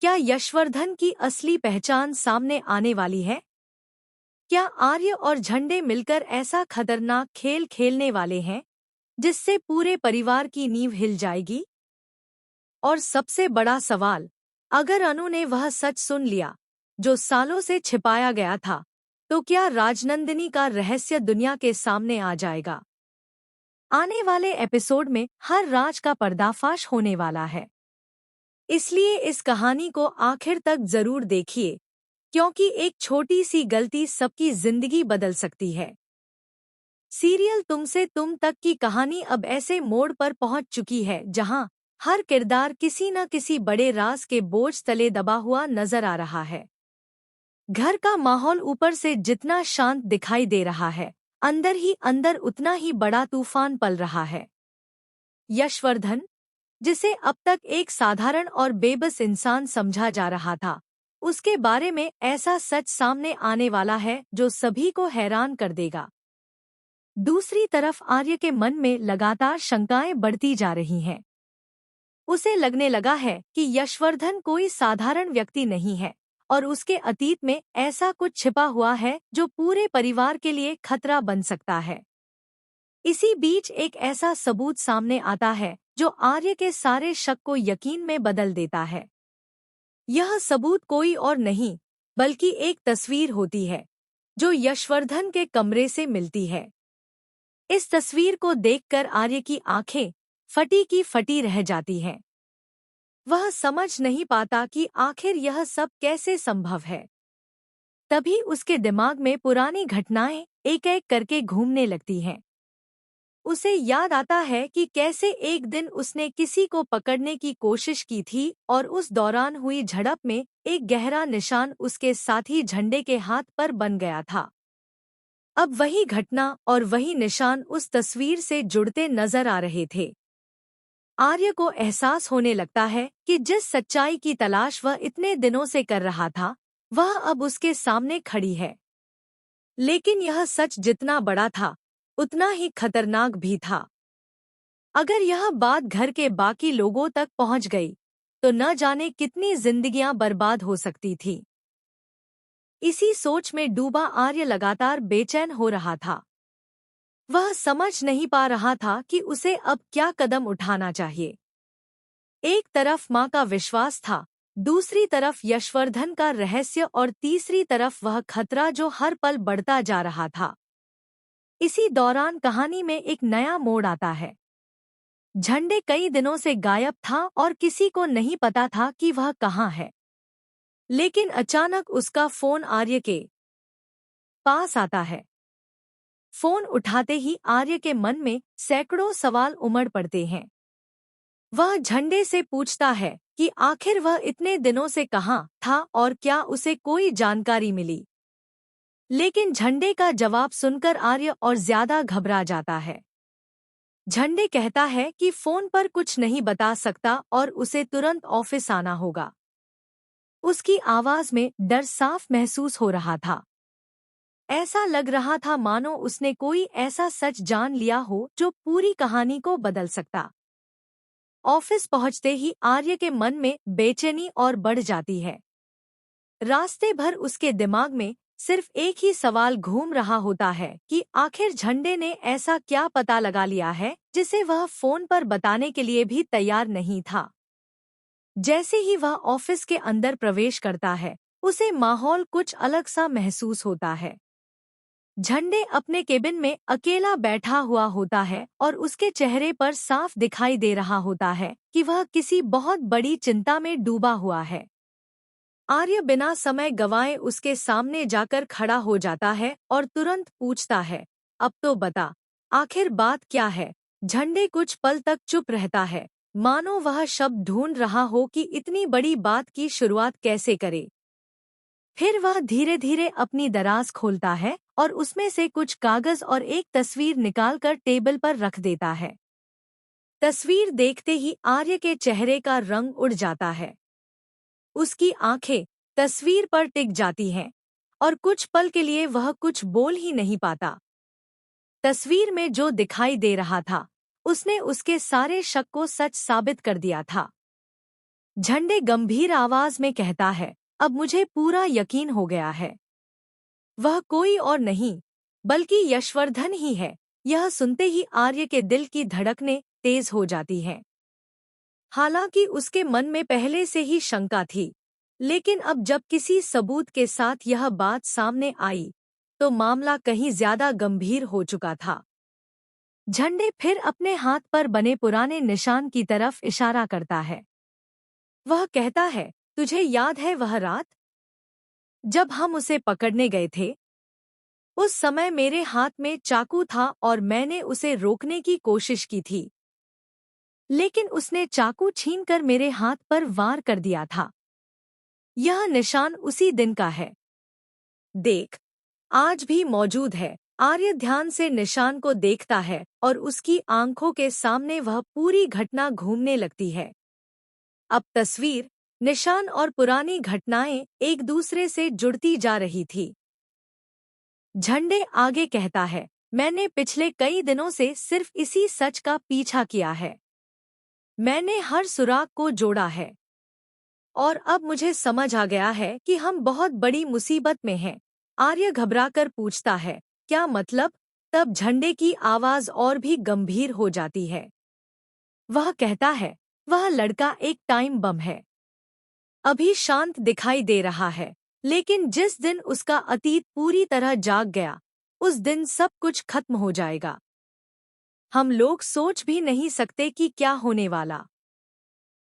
क्या यशवर्धन की असली पहचान सामने आने वाली है? क्या आर्य और झंडे मिलकर ऐसा खतरनाक खेल खेलने वाले हैं जिससे पूरे परिवार की नींव हिल जाएगी? और सबसे बड़ा सवाल, अगर अनु ने वह सच सुन लिया जो सालों से छिपाया गया था, तो क्या राजनंदिनी का रहस्य दुनिया के सामने आ जाएगा? आने वाले एपिसोड में हर राज का पर्दाफाश होने वाला है, इसलिए इस कहानी को आखिर तक जरूर देखिए, क्योंकि एक छोटी सी गलती सबकी जिंदगी बदल सकती है। सीरियल तुमसे तुम तक की कहानी अब ऐसे मोड़ पर पहुंच चुकी है जहां हर किरदार किसी न किसी बड़े राज के बोझ तले दबा हुआ नजर आ रहा है। घर का माहौल ऊपर से जितना शांत दिखाई दे रहा है, अंदर ही अंदर उतना ही बड़ा तूफान पल रहा है। यशवर्धन, जिसे अब तक एक साधारण और बेबस इंसान समझा जा रहा था, उसके बारे में ऐसा सच सामने आने वाला है जो सभी को हैरान कर देगा। दूसरी तरफ आर्य के मन में लगातार शंकाएं बढ़ती जा रही हैं। उसे लगने लगा है कि यशवर्धन कोई साधारण व्यक्ति नहीं है और उसके अतीत में ऐसा कुछ छिपा हुआ है जो पूरे परिवार के लिए खतरा बन सकता है। इसी बीच एक ऐसा सबूत सामने आता है जो आर्य के सारे शक को यकीन में बदल देता है। यह सबूत कोई और नहीं बल्कि एक तस्वीर होती है जो यशवर्धन के कमरे से मिलती है। इस तस्वीर को देखकर आर्य की आंखें फटी की फटी रह जाती हैं। वह समझ नहीं पाता कि आखिर यह सब कैसे संभव है। तभी उसके दिमाग में पुरानी घटनाएं एक एक करके घूमने लगती हैं। उसे याद आता है कि कैसे एक दिन उसने किसी को पकड़ने की कोशिश की थी और उस दौरान हुई झड़प में एक गहरा निशान उसके साथी झंडे के हाथ पर बन गया था। अब वही घटना और वही निशान उस तस्वीर से जुड़ते नजर आ रहे थे। आर्य को एहसास होने लगता है कि जिस सच्चाई की तलाश वह इतने दिनों से कर रहा था, वह अब उसके सामने खड़ी है। लेकिन यह सच जितना बड़ा था, उतना ही खतरनाक भी था। अगर यह बात घर के बाकी लोगों तक पहुंच गई, तो न जाने कितनी जिंदगियां बर्बाद हो सकती थी। इसी सोच में डूबा आर्य लगातार बेचैन हो रहा था। वह समझ नहीं पा रहा था कि उसे अब क्या कदम उठाना चाहिए। एक तरफ माँ का विश्वास था, दूसरी तरफ यशवर्धन का रहस्य और तीसरी तरफ वह खतरा जो हर पल बढ़ता जा रहा था। इसी दौरान कहानी में एक नया मोड़ आता है। झंडे कई दिनों से गायब था और किसी को नहीं पता था कि वह कहाँ है। लेकिन अचानक उसका फोन आर्य के पास आता है। फोन उठाते ही आर्य के मन में सैकड़ों सवाल उमड़ पड़ते हैं। वह झंडे से पूछता है कि आखिर वह इतने दिनों से कहाँ था और क्या उसे कोई जानकारी मिली। लेकिन झंडे का जवाब सुनकर आर्य और ज्यादा घबरा जाता है। झंडे कहता है कि फोन पर कुछ नहीं बता सकता और उसे तुरंत ऑफिस आना होगा। उसकी आवाज में डर साफ महसूस हो रहा था। ऐसा लग रहा था मानो उसने कोई ऐसा सच जान लिया हो जो पूरी कहानी को बदल सकता। ऑफिस पहुंचते ही आर्य के मन में बेचैनी और बढ़ जाती है। रास्ते भर उसके दिमाग में सिर्फ एक ही सवाल घूम रहा होता है कि आखिर झंडे ने ऐसा क्या पता लगा लिया है जिसे वह फोन पर बताने के लिए भी तैयार नहीं था। जैसे ही वह ऑफिस के अंदर प्रवेश करता है, उसे माहौल कुछ अलग सा महसूस होता है। झंडे अपने केबिन में अकेला बैठा हुआ होता है और उसके चेहरे पर साफ दिखाई दे रहा होता है कि वह किसी बहुत बड़ी चिंता में डूबा हुआ है। आर्य बिना समय गंवाए उसके सामने जाकर खड़ा हो जाता है और तुरंत पूछता है, अब तो बता, आखिर बात क्या है? झंडे कुछ पल तक चुप रहता है, मानो वह शब्द ढूंढ रहा हो कि इतनी बड़ी बात की शुरुआत कैसे करे। फिर वह धीरे धीरे अपनी दराज खोलता है और उसमें से कुछ कागज और एक तस्वीर निकालकर टेबल पर रख देता है। तस्वीर देखते ही आर्य के चेहरे का रंग उड़ जाता है। उसकी आंखें तस्वीर पर टिक जाती हैं और कुछ पल के लिए वह कुछ बोल ही नहीं पाता। तस्वीर में जो दिखाई दे रहा था, उसने उसके सारे शक को सच साबित कर दिया था। झंडे गंभीर आवाज में कहता है, अब मुझे पूरा यकीन हो गया है। वह कोई और नहीं बल्कि यशवर्धन ही है। यह सुनते ही आर्य के दिल की धड़कनें तेज हो जाती हैं। हालांकि उसके मन में पहले से ही शंका थी, लेकिन अब जब किसी सबूत के साथ यह बात सामने आई, तो मामला कहीं ज्यादा गंभीर हो चुका था। झंडे फिर अपने हाथ पर बने पुराने निशान की तरफ इशारा करता है। वह कहता है, तुझे याद है वह रात जब हम उसे पकड़ने गए थे? उस समय मेरे हाथ में चाकू था और मैंने उसे रोकने की कोशिश की थी, लेकिन उसने चाकू छीनकर मेरे हाथ पर वार कर दिया था। यह निशान उसी दिन का है। देख, आज भी मौजूद है। आर्य ध्यान से निशान को देखता है और उसकी आंखों के सामने वह पूरी घटना घूमने लगती है। अब तस्वीर, निशान और पुरानी घटनाएं एक दूसरे से जुड़ती जा रही थी। झंडे आगे कहता है, मैंने पिछले कई दिनों से सिर्फ इसी सच का पीछा किया है। मैंने हर सुराग को जोड़ा है और अब मुझे समझ आ गया है कि हम बहुत बड़ी मुसीबत में हैं। आर्य घबराकर पूछता है, क्या मतलब? तब झंडे की आवाज और भी गंभीर हो जाती है। वह कहता है, वह लड़का एक टाइम बम है। अभी शांत दिखाई दे रहा है, लेकिन जिस दिन उसका अतीत पूरी तरह जाग गया, उस दिन सब कुछ खत्म हो जाएगा। हम लोग सोच भी नहीं सकते कि क्या होने वाला।